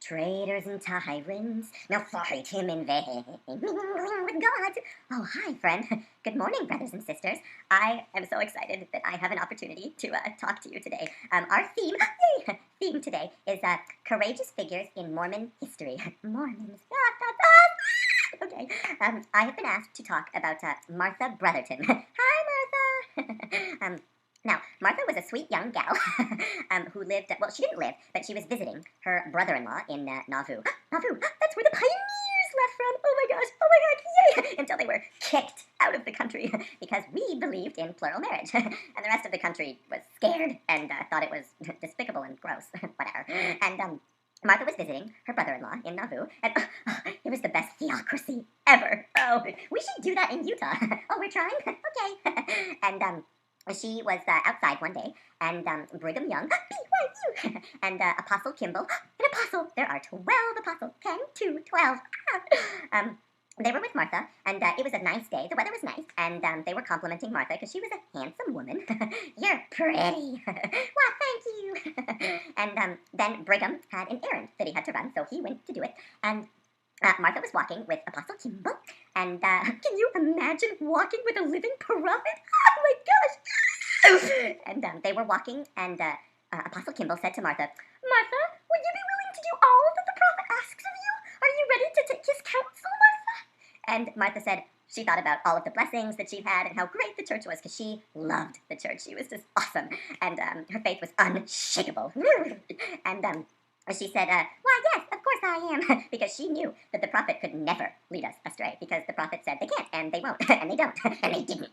Traitors and tyrants, now fight him in vain, mingling with God. Oh, hi, friend. Good morning, brothers and sisters. I am so excited that I have an opportunity to talk to you today. Our theme, yay, theme today is courageous figures in Mormon history. Mormons. Okay. I have been asked to talk about Martha Brotherton. Hi, Martha. Now, Martha was a sweet young gal who lived, well, she didn't live, but she was visiting her brother-in-law in Nauvoo. Nauvoo, that's where the pioneers left from. Oh my gosh, yay! Until they were kicked out of the country because we believed in plural marriage. And the rest of the country was scared and thought it was despicable and gross. Whatever. And Martha was visiting her brother-in-law in Nauvoo, and it was the best theocracy ever. Oh, we should do that in Utah. Oh, we're trying? Okay. And she was outside one day, and Brigham Young, BYU, and Apostle Kimball, an apostle. There are 12 apostles, 10, 2, 12. They were with Martha, and it was a nice day. The weather was nice, and they were complimenting Martha because she was a handsome woman. You're pretty. Well, thank you. And then Brigham had an errand that he had to run, so he went to do it. And Martha was walking with Apostle Kimball, and can you imagine walking with a living prophet? Oh my gosh! And they were walking, and Apostle Kimball said to Martha, Martha, would you be willing to do all that the prophet asks of you? Are you ready to take his counsel, Martha? And Martha said she thought about all of the blessings that she'd had and how great the church was, because she loved the church. She was just awesome, and her faith was unshakable. And she said, why, yes, of course I am, because she knew that the prophet could never lead us astray, because the prophet said they can't, and they won't, and they don't, and they didn't.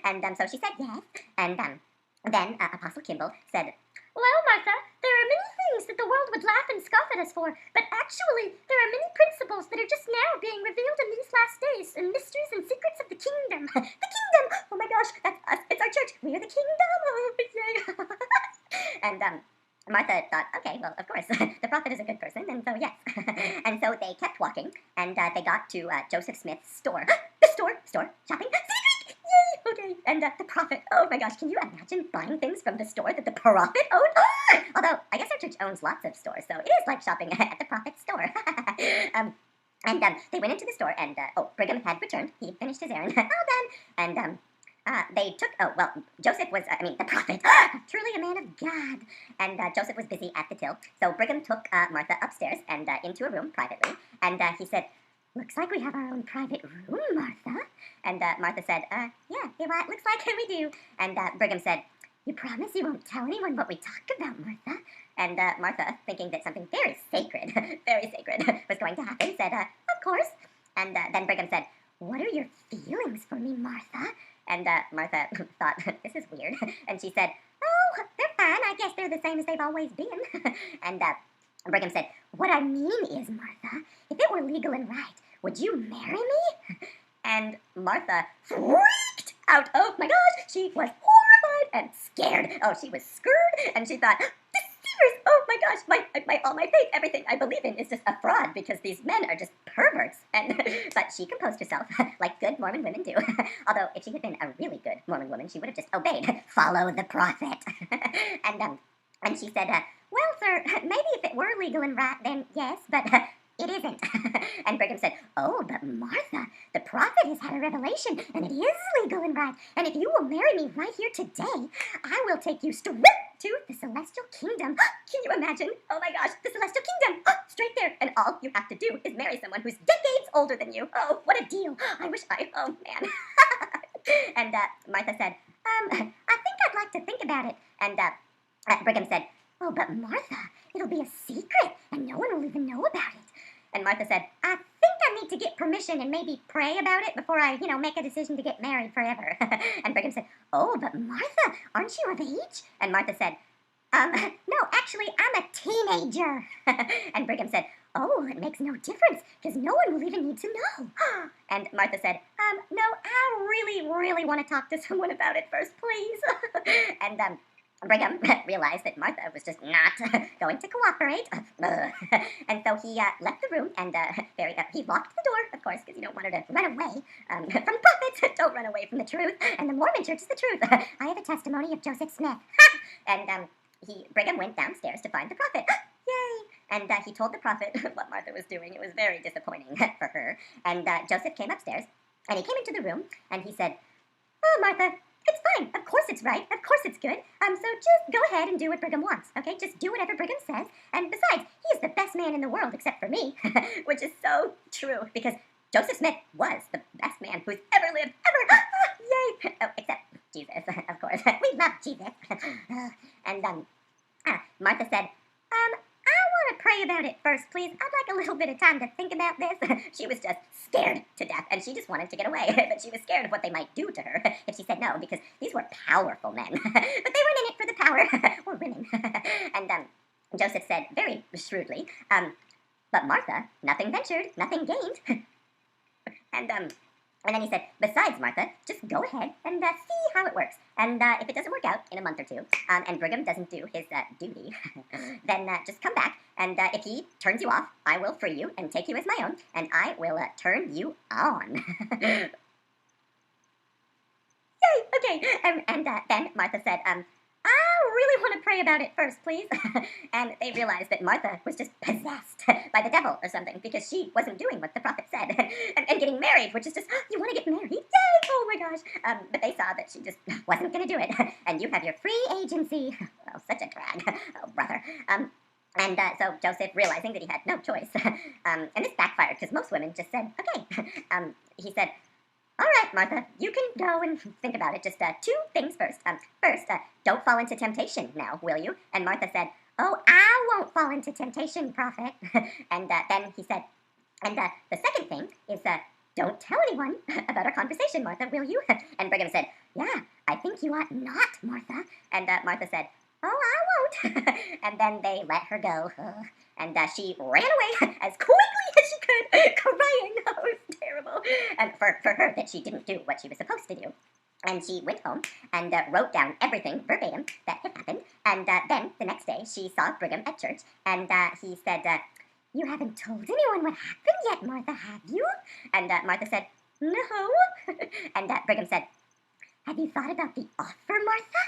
And so she said yes, and then Apostle Kimball said, well, Martha, there are many things that the world would laugh and scoff at us for, but actually there are many principles that are just now being revealed in these last days, and mysteries and secrets of the kingdom. The kingdom! Oh my gosh, that's us, it's our church, we are the kingdom! Oh, yay! And Martha thought, okay, well, of course, the prophet is a good person, and so yes. And so they kept walking, and they got to Joseph Smith's store. The store, shopping, City Creek, yay, okay. And the prophet, oh my gosh, can you imagine buying things from the store that the prophet owned? Although, I guess our church owns lots of stores, so it is like shopping at the prophet's store. And they went into the store, and Brigham had returned. He had finished his errand, all done. And they took, Joseph was, the prophet, truly a man of God. And Joseph was busy at the till. So Brigham took Martha upstairs and into a room privately. And he said, looks like we have our own private room, Martha. And Martha said, yeah, it looks like we do. And Brigham said, you promise you won't tell anyone what we talk about, Martha? And Martha, thinking that something very sacred, was going to happen, said, of course. And then Brigham said, what are your feelings for me, Martha? And Martha thought, this is weird. And she said, oh, they're fine. I guess they're the same as they've always been. And Brigham said, what I mean is, Martha, if it were legal and right, would you marry me? And Martha freaked out. Oh my gosh, she was horrified and scared. Oh, she was scared, and she thought, deceivers, oh my gosh, all my faith, everything I believe in is just a fraud because these men are just perverts. And but she composed herself like good Mormon women do. Although if she had been a really good Mormon woman, she would have just obeyed, follow the prophet. And she said, well, sir, maybe if it were legal and right, then yes, but it isn't. And Brigham said, oh, but Martha, the prophet has had a revelation, and it is legal and right. And if you will marry me right here today, I will take you straight to the celestial kingdom. Can you imagine? Oh my gosh, the celestial kingdom, straight there. And all you have to do is marry someone who's decades older than you. Oh, what a deal. Oh man. And Martha said, I think I'd like to think about it. And Brigham said, oh, but Martha, it'll be a secret, and no one will even know about it. And Martha said, I think I need to get permission and maybe pray about it before I, make a decision to get married forever. And Brigham said, oh, but Martha, aren't you of age? And Martha said, no, actually, I'm a teenager. And Brigham said, oh, it makes no difference, because no one will even need to know. And Martha said, no, I really, really want to talk to someone about it first, please. And Brigham realized that Martha was just not going to cooperate. And so he left the room, and he locked the door, of course, because you don't want her to run away from prophets. Don't run away from the truth. And the Mormon church is the truth. I have a testimony of Joseph Smith. And Brigham went downstairs to find the prophet. Yay! and he told the prophet what Martha was doing. It was very disappointing for her. And Joseph came upstairs, and he came into the room, and he said, "Oh, Martha, it's fine. Of course it's right. Of course it's good. So just go ahead and do what Brigham wants, okay? Just do whatever Brigham says. And besides, he is the best man in the world except for me," which is so true because Joseph Smith was the best man who's ever lived, ever. Yay! Oh, except Jesus, of course. We love Jesus. And Martha said, "I want to pray about it first, please. I'd like a little bit of time to think about this." She was just scared to death, and she just wanted to get away, but she was scared of what they might do to her if she said no, because these were powerful men. But they weren't in it for the power, or women. And Joseph said very shrewdly, "But Martha, nothing ventured, nothing gained." And then he said, "Besides, Martha, just go ahead and see how it works. And if it doesn't work out in a month or two, and Brigham doesn't do his duty, then just come back. And if he turns you off, I will free you and take you as my own, and I will turn you on." Yay! Okay. And then Martha said, "I really want to pray about it first, please." And they realized that Martha was just possessed by the devil or something because she wasn't doing what the prophet said. And getting married, which is just, "You want to get married? Yay! Oh my gosh." But they saw that she just wasn't going to do it. "And you have your free agency." Oh, such a drag. Oh, brother. And so Joseph, realizing that he had no choice, and this backfired because most women just said, "Okay." He said, "All right, Martha, you can go and think about it. Just two things first. First, don't fall into temptation now, will you?" And Martha said, "Oh, I won't fall into temptation, prophet." And then he said, "And the second thing is, don't tell anyone about our conversation, Martha, will you?" And Brigham said, "Yeah, I think you ought not, Martha." And Martha said, "Oh, I won't." And then they let her go. And she ran away as quickly as she could, crying. Oh, it was terrible. And for her, that she didn't do what she was supposed to do. And she went home and wrote down everything verbatim that had happened. And then the next day, she saw Brigham at church. And he said, "You haven't told anyone what happened yet, Martha, have you?" And Martha said, "No." And Brigham said, "Have you thought about the offer, Martha?"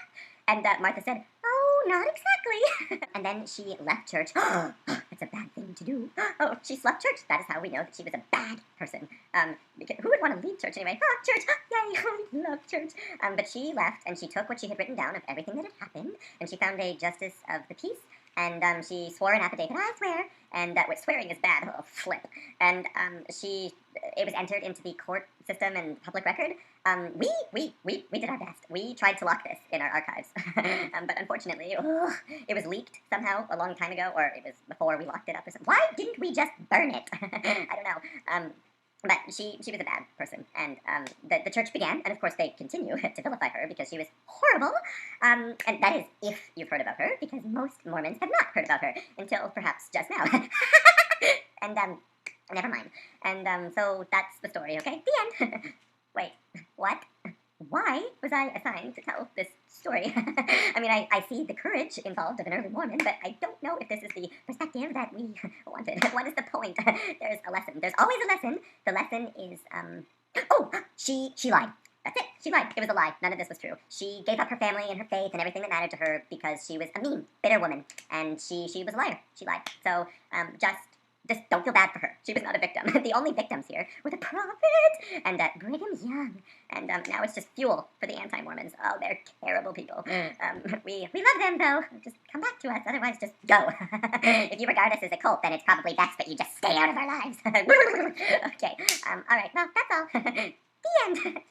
And Martha said, "Oh, not exactly." And then she left church. It's a bad thing to do. Oh, she left church. That is how we know that she was a bad person. Because who would want to leave church anyway? Church. Yay, I love church. But she left, and she took what she had written down of everything that had happened, and she found a justice of the peace, and she swore an affidavit, "I swear," and swearing is bad, oh, flip. And it was entered into the court system and public record. We did our best. We tried to lock this in our archives, but unfortunately, it was leaked somehow a long time ago, or it was before we locked it up or something. Why didn't we just burn it? I don't know. But she was a bad person, and the church began, and of course they continue to vilify her because she was horrible, and that is if you've heard about her, because most Mormons have not heard about her until perhaps just now. And never mind. And so that's the story, okay? The end. Wait, what? Why was I assigned to tell this story? I mean, I see the courage involved of an early Mormon, but I don't know if this is the perspective that we wanted. What is the point? There's a lesson. There's always a lesson. The lesson is, she lied. That's it. She lied. It was a lie. None of this was true. She gave up her family and her faith and everything that mattered to her because she was a mean, bitter woman, and she was a liar. She lied. So, just don't feel bad for her. She was not a victim. The only victims here were the prophet and Brigham Young. And now it's just fuel for the anti-Mormons. Oh, they're terrible people. We love them, though. Just come back to us. Otherwise, just go. If you regard us as a cult, then it's probably best that you just stay out of our lives. Okay. All right. Well, that's all. The end.